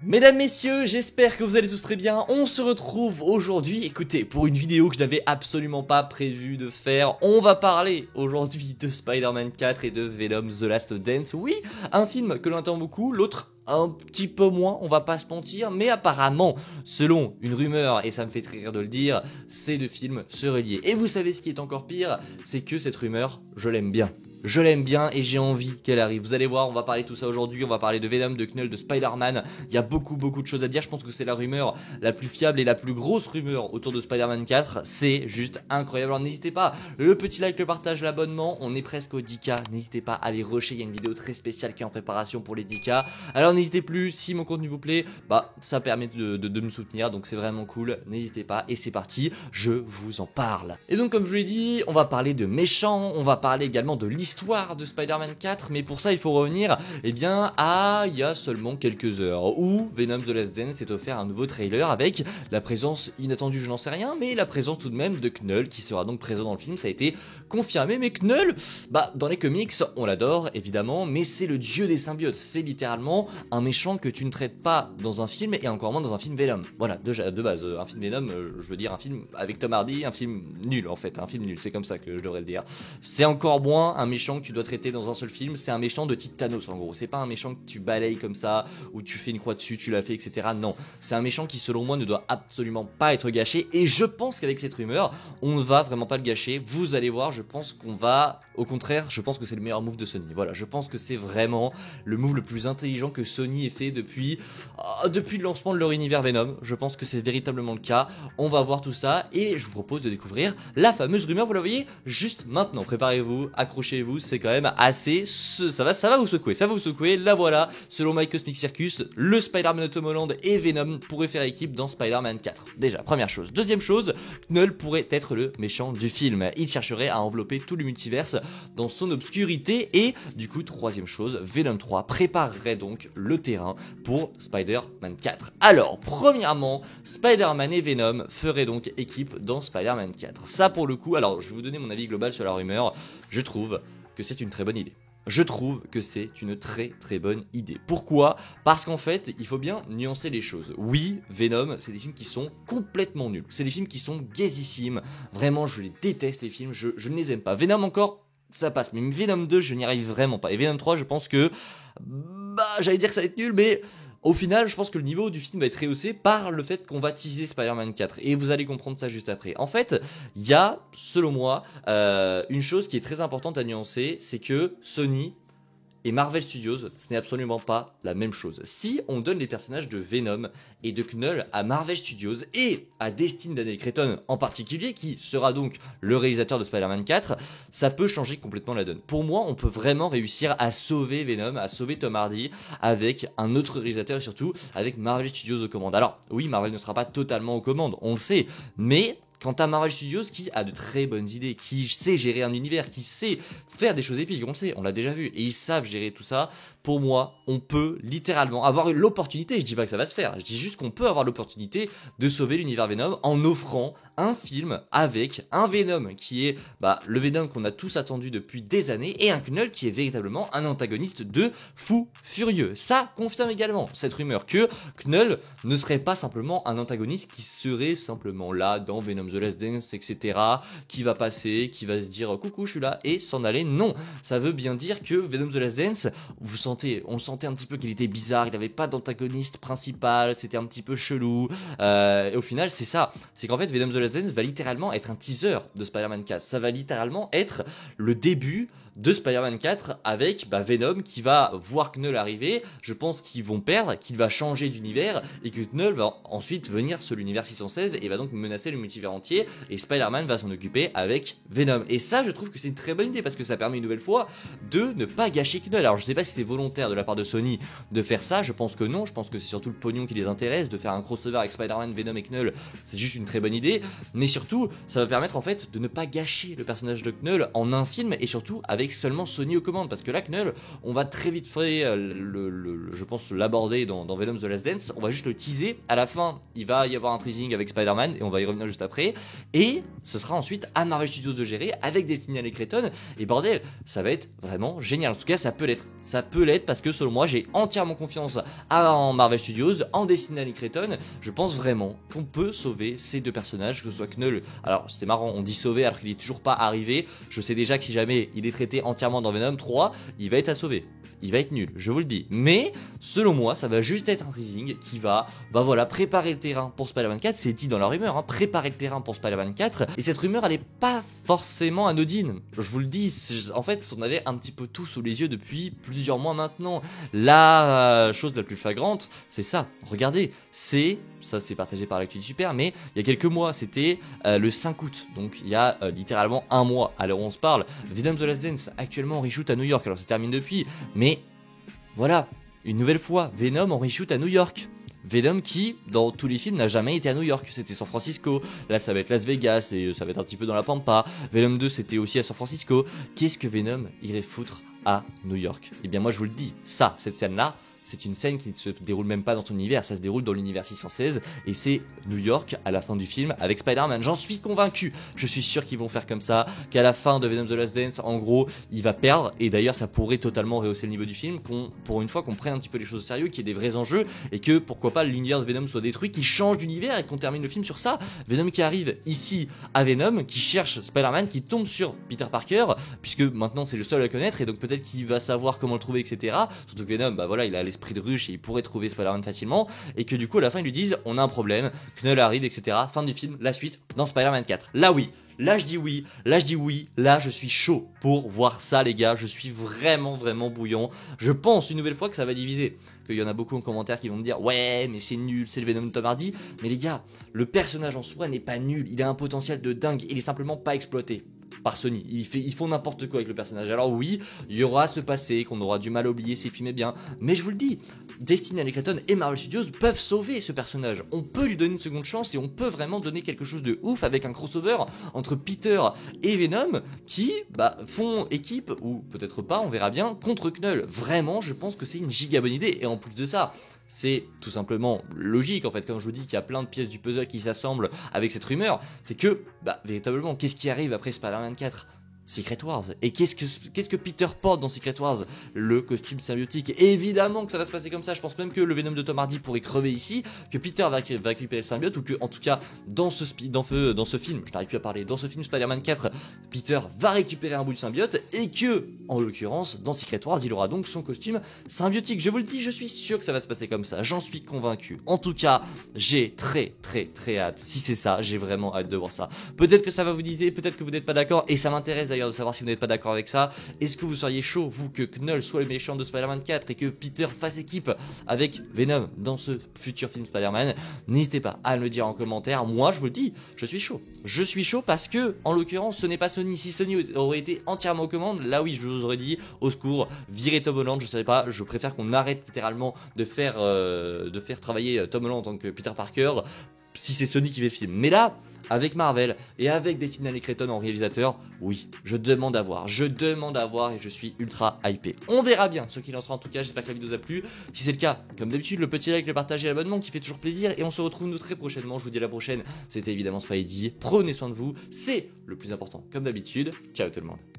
Mesdames, messieurs, j'espère que vous allez tous très bien. On se retrouve aujourd'hui, écoutez, pour une vidéo que je n'avais absolument pas prévu de faire. On va parler aujourd'hui de Spider-Man 4 et de Venom The Last Dance. Oui, un film que l'on attend beaucoup, l'autre un petit peu moins, on va pas se mentir, mais apparemment, selon une rumeur, et ça me fait très rire de le dire, ces deux films se relient. Et vous savez ce qui est encore pire, c'est que cette rumeur, je l'aime bien. Je l'aime bien et j'ai envie qu'elle arrive. Vous allez voir, on va parler de tout ça aujourd'hui, on va parler de Venom, de Knull, de Spider-Man. Il y a beaucoup de choses à dire, je pense que c'est la rumeur la plus fiable et la plus grosse rumeur autour de Spider-Man 4. C'est juste incroyable, alors n'hésitez pas, le petit like, le partage, l'abonnement, on est presque au 10K. N'hésitez pas à aller rusher, il y a une vidéo très spéciale qui est en préparation pour les 10K. Alors n'hésitez plus, si mon contenu vous plaît, bah ça permet de me soutenir, donc c'est vraiment cool. N'hésitez pas et c'est parti, je vous en parle. Et donc comme je vous l'ai dit, on va parler de méchants, on va parler également de l'histoire de Spider-Man 4, mais pour ça il faut revenir il y a seulement quelques heures où Venom The Last Dance s'est offert un nouveau trailer avec la présence inattendue, je n'en sais rien, mais la présence tout de même de Knull qui sera donc présent dans le film, ça a été confirmé. Mais Knull, bah dans les comics on l'adore évidemment, mais c'est le dieu des symbiotes, c'est littéralement un méchant que tu ne traites pas dans un film et encore moins dans un film Venom. Voilà, de base, un film Venom, je veux dire un film avec Tom Hardy, un film nul en fait, un film nul, c'est comme ça que je devrais le dire. C'est encore moins un méchant que tu dois traiter dans un seul film, c'est un méchant de type Thanos en gros, c'est pas un méchant que tu balayes comme ça, où tu fais une croix dessus, tu l'as fait, etc. Non, c'est un méchant qui selon moi ne doit absolument pas être gâché, et je pense qu'avec cette rumeur, on ne va vraiment pas le gâcher, vous allez voir, je pense qu'on va, au contraire, je pense que c'est le meilleur move de Sony, voilà, je pense que c'est vraiment le move le plus intelligent que Sony ait fait depuis le lancement de leur univers Venom, je pense que c'est véritablement le cas, on va voir tout ça, et je vous propose de découvrir la fameuse rumeur, vous la voyez juste maintenant, préparez-vous, accrochez-vous, c'est quand même assez, ça va vous secouer, la voilà, selon My Cosmic Circus, le Spider-Man de Tom Holland et Venom pourraient faire équipe dans Spider-Man 4. Déjà, première chose. Deuxième chose, Knull pourrait être le méchant du film, il chercherait à envelopper tout le multiverse dans son obscurité, et du coup, troisième chose, Venom 3 préparerait donc le terrain pour Spider-Man 4. Alors, premièrement, Spider-Man et Venom feraient donc équipe dans Spider-Man 4. Ça pour le coup, alors je vais vous donner mon avis global sur la rumeur, je trouve que c'est une très bonne idée. Je trouve que c'est une très bonne idée. Pourquoi ? Parce qu'en fait, il faut bien nuancer les choses. Oui, Venom, c'est des films qui sont complètement nuls. C'est des films qui sont gazissimes. Vraiment, je les déteste les films, je ne les aime pas. Venom encore, ça passe. Mais Venom 2, je n'y arrive vraiment pas. Et Venom 3, je pense que... j'allais dire que ça va être nul, mais... Au final, je pense que le niveau du film va être rehaussé par le fait qu'on va teaser Spider-Man 4. Et vous allez comprendre ça juste après. En fait, il y a, selon moi, une chose qui est très importante à nuancer, c'est que Sony et Marvel Studios, ce n'est absolument pas la même chose. Si on donne les personnages de Venom et de Knull à Marvel Studios et à Destin Daniel Cretton en particulier, qui sera donc le réalisateur de Spider-Man 4, ça peut changer complètement la donne. Pour moi, on peut vraiment réussir à sauver Venom, à sauver Tom Hardy avec un autre réalisateur et surtout avec Marvel Studios aux commandes. Alors oui, Marvel ne sera pas totalement aux commandes, on le sait, mais... Quant à Marvel Studios qui a de très bonnes idées, qui sait gérer un univers, qui sait faire des choses épiques, on le sait, on l'a déjà vu, et ils savent gérer tout ça, pour moi, on peut littéralement avoir l'opportunité, je dis pas que ça va se faire, je dis juste qu'on peut avoir l'opportunité de sauver l'univers Venom en offrant un film avec un Venom qui est le Venom qu'on a tous attendu depuis des années, et un Knull qui est véritablement un antagoniste de fou furieux. Ça confirme également cette rumeur que Knull ne serait pas simplement un antagoniste qui serait simplement là dans Venom The Last Dance, etc., qui va passer, qui va se dire coucou je suis là et s'en aller. Non, ça veut bien dire que Venom The Last Dance, on sentait un petit peu qu'il était bizarre, il n'avait pas d'antagoniste principal, c'était un petit peu chelou, et au final c'est ça, c'est qu'en fait Venom The Last Dance va littéralement être un teaser de Spider-Man 4, ça va littéralement être le début de Spider-Man 4 avec Venom qui va voir Knull arriver, je pense qu'ils vont perdre, qu'il va changer d'univers et que Knull va ensuite venir sur l'univers 616 et va donc menacer le multivers entier et Spider-Man va s'en occuper avec Venom. Et ça je trouve que c'est une très bonne idée parce que ça permet une nouvelle fois de ne pas gâcher Knull. Alors je sais pas si c'est volontaire de la part de Sony de faire ça, je pense que non, je pense que c'est surtout le pognon qui les intéresse, de faire un crossover avec Spider-Man, Venom et Knull, c'est juste une très bonne idée, mais surtout ça va permettre en fait de ne pas gâcher le personnage de Knull en un film et surtout avec avec seulement Sony aux commandes. Parce que là, Knull, on va très vite faire, je pense, l'aborder dans Venom The Last Dance. On va juste le teaser. À la fin, il va y avoir un teasing avec Spider-Man et on va y revenir juste après. Et ce sera ensuite à Marvel Studios de gérer avec Destiny et Clayton. Et bordel, ça va être vraiment génial. En tout cas, ça peut l'être. Ça peut l'être parce que selon moi, j'ai entièrement confiance en Marvel Studios, en Destiny et Clayton. Je pense vraiment qu'on peut sauver ces deux personnages, que ce soit Knull. Alors, c'est marrant, on dit sauver alors qu'il est toujours pas arrivé. Je sais déjà que si jamais il est traité entièrement dans Venom 3, il va être à sauver. Il va être nul, je vous le dis. Mais, selon moi, ça va juste être un teasing qui va, bah voilà, préparer le terrain pour Spider-Man 4. C'est dit dans la rumeur, hein, préparer le terrain pour Spider-Man 4. Et cette rumeur, elle est pas forcément anodine. Je vous le dis, en fait, on avait un petit peu tout sous les yeux depuis plusieurs mois maintenant. La chose la plus flagrante, c'est ça. Regardez, ça c'est partagé par l'actu super, mais il y a quelques mois, c'était le 5 août. Donc il y a littéralement un mois à l'heure où on se parle. Venom The Last Dance, actuellement en reshoot à New York. Alors ça termine depuis, mais voilà, une nouvelle fois, Venom en reshoot à New York. Venom qui, dans tous les films, n'a jamais été à New York. C'était San Francisco. Là, ça va être Las Vegas et ça va être un petit peu dans la Pampa. Venom 2, c'était aussi à San Francisco. Qu'est-ce que Venom irait foutre à New York? Eh bien, moi, je vous le dis, cette scène-là, c'est une scène qui ne se déroule même pas dans son univers, ça se déroule dans l'univers 616 et c'est New York à la fin du film avec Spider-Man. J'en suis convaincu, je suis sûr qu'ils vont faire comme ça, qu'à la fin de Venom The Last Dance, en gros, il va perdre et d'ailleurs ça pourrait totalement rehausser le niveau du film, pour une fois qu'on prenne un petit peu les choses au sérieux, qu'il y ait des vrais enjeux et que pourquoi pas l'univers de Venom soit détruit, qu'il change d'univers et qu'on termine le film sur ça. Venom qui arrive ici à Venom, qui cherche Spider-Man, qui tombe sur Peter Parker, puisque maintenant c'est le seul à le connaître et donc peut-être qu'il va savoir comment le trouver, etc. Surtout que Venom, bah voilà, il a l'esprit de ruche et il pourrait trouver Spider-Man facilement et que du coup à la fin ils lui disent on a un problème, Knull arrive, etc. Fin du film, la suite dans Spider-Man 4. Là oui, là je dis oui, là je suis chaud pour voir ça les gars, je suis vraiment bouillant. Je pense une nouvelle fois que ça va diviser, qu'il y en a beaucoup en commentaire qui vont me dire ouais mais c'est nul, c'est le Venom de Tom Hardy, mais les gars, le personnage en soi n'est pas nul, il a un potentiel de dingue, il est simplement pas exploité par Sony. Ils font n'importe quoi avec le personnage. Alors oui, il y aura ce passé qu'on aura du mal à oublier si le film est bien, mais je vous le dis, Destiny et Clayton et Marvel Studios peuvent sauver ce personnage. On peut lui donner une seconde chance et on peut vraiment donner quelque chose de ouf avec un crossover entre Peter et Venom qui font équipe, ou peut-être pas, on verra bien, contre Knull. Vraiment, je pense que c'est une giga bonne idée. Et en plus de ça, c'est tout simplement logique en fait, comme je vous dis qu'il y a plein de pièces du puzzle qui s'assemblent avec cette rumeur, c'est que, véritablement, qu'est-ce qui arrive après Spider-Man 4 ? Secret Wars. Et qu'est-ce que Peter porte dans Secret Wars? Le costume symbiotique. Et évidemment que ça va se passer comme ça. Je pense même que le Venom de Tom Hardy pourrait crever ici, que Peter va récupérer le symbiote, ou que, en tout cas, dans ce film, je n'arrive plus à parler, dans ce film Spider-Man 4, Peter va récupérer un bout de symbiote, et que, en l'occurrence, dans Secret Wars, il aura donc son costume symbiotique. Je vous le dis, je suis sûr que ça va se passer comme ça. J'en suis convaincu. En tout cas, j'ai très hâte. Si c'est ça, j'ai vraiment hâte de voir ça. Peut-être que ça va vous diser, peut-être que vous n'êtes pas d'accord, et ça m'intéresse d'ailleurs de savoir si vous n'êtes pas d'accord avec ça. Est-ce que vous seriez chaud, vous, que Knull soit le méchant de Spider-Man 4 et que Peter fasse équipe avec Venom dans ce futur film Spider-Man? N'hésitez pas à me le dire en commentaire. Moi, je vous le dis, je suis chaud. Je suis chaud parce que, en l'occurrence, ce n'est pas Sony. Si Sony aurait été entièrement aux commandes, là oui, je vous aurais dit, au secours, virez Tom Holland, je sais pas, je préfère qu'on arrête littéralement de faire travailler Tom Holland en tant que Peter Parker, si c'est Sony qui fait le film. Mais là, avec Marvel et avec Destiny et Clayton en réalisateur, oui, je demande à voir et je suis ultra hypé. On verra bien ce qu'il en sera en tout cas, j'espère que la vidéo vous a plu. Si c'est le cas, comme d'habitude, le petit like, le partage et l'abonnement qui fait toujours plaisir et on se retrouve nous très prochainement, je vous dis à la prochaine, c'était évidemment Spidey, prenez soin de vous, c'est le plus important comme d'habitude, ciao tout le monde.